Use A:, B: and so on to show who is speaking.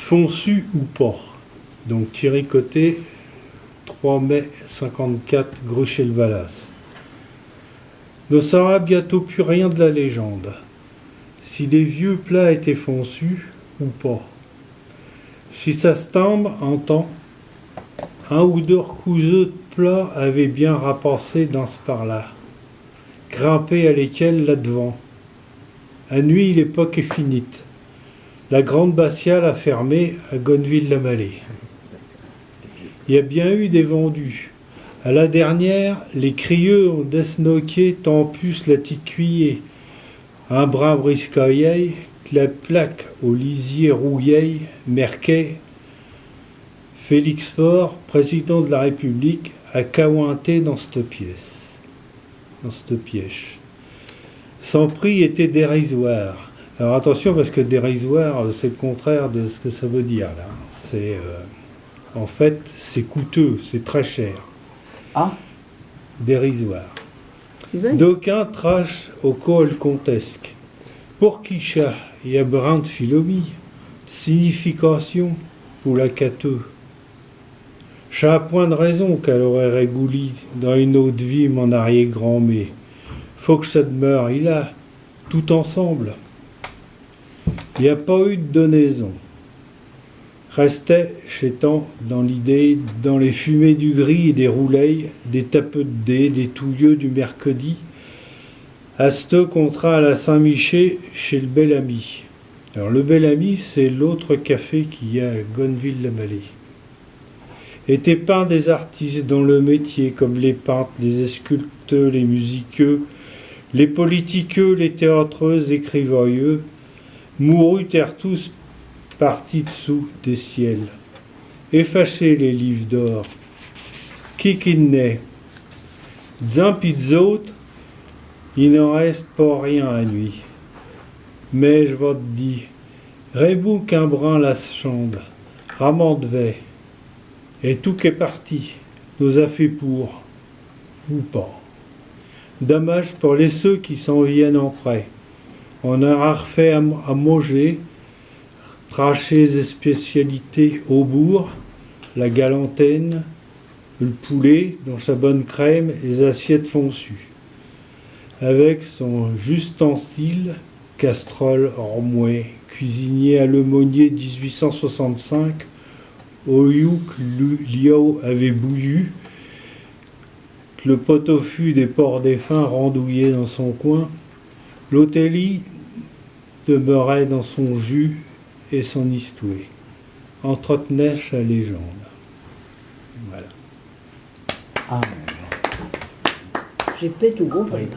A: Fonçu ou pas. Donc Thierry Côté, 3 mai 54, Gruchet-le-Valas. Ne saura bientôt plus rien de la légende. Si les vieux plats étaient fonçus ou pas. Si ça se tombe en temps, un ou deux recouseux de plats avaient bien rapassé dans ce par-là, grimpé à lesquels là-devant. À nuit, l'époque est finite. La grande Bastiale a fermé à Gonneville-la-Mallée. Il y a bien eu des vendus. À la dernière, les crieux ont desnoqué tant plus la petite cuillée. Un brin briscaillé, la plaque au lisier rouillé, Merquet. Félix Faure, président de la République, a caouinté dans cette pièce, dans cette pièce. Son prix était dérisoire. Alors attention, parce que dérisoire, c'est le contraire de ce que ça veut dire là. C'est en fait, c'est coûteux, c'est très cher.
B: Ah,
A: Dérisoire. D'aucuns trachent au col contesque. Pour qui chat, il y a brin de philomie, signification pour la cateux. Chat a point de raison qu'elle aurait régouli dans une autre vie mon arrière-grand-mère. Faut que ça demeure, il a tout ensemble. Il n'y a pas eu de donaison. Restait, chétant, dans l'idée, dans les fumées du gris et des rouleilles, des tapeux de dés, des touilleux du mercredi, à ce contrat à la Saint-Michel chez le Bel Ami. Alors le Bel Ami, c'est l'autre café qu'il y a à Gonneville-la-Mallée. Étaient peints des artistes dans le métier, comme les peintres, les sculpteurs, les musiqueux, les politiqueux, les théâtreux, écrivailleux, mourus terre tous partis dessous des ciels. Effachez les livres d'or. Qui naît? D'un pis d'autres, il n'en reste pas rien à nuit. Mais je vais te dire, rebou qu'un brin la chande, ramant de vais. Et tout qu'est parti, nous a fait pour, ou pas. Dommage pour les ceux qui s'en viennent en prêt. On a refait à manger, tracher les spécialités au bourg, la galantine, le poulet dans sa bonne crème et les assiettes fonçues. Avec son ustensile, casserole remouée, cuisinier à l'aumônier 1865, au youk Liao avait bouillu, le pot-au-fût des porcs défunts rendouillé dans son coin, l'hôtellie demeurait dans son jus et son histoire, entretenait sa légende. Voilà.
B: ah.
C: J'ai pas tout compris.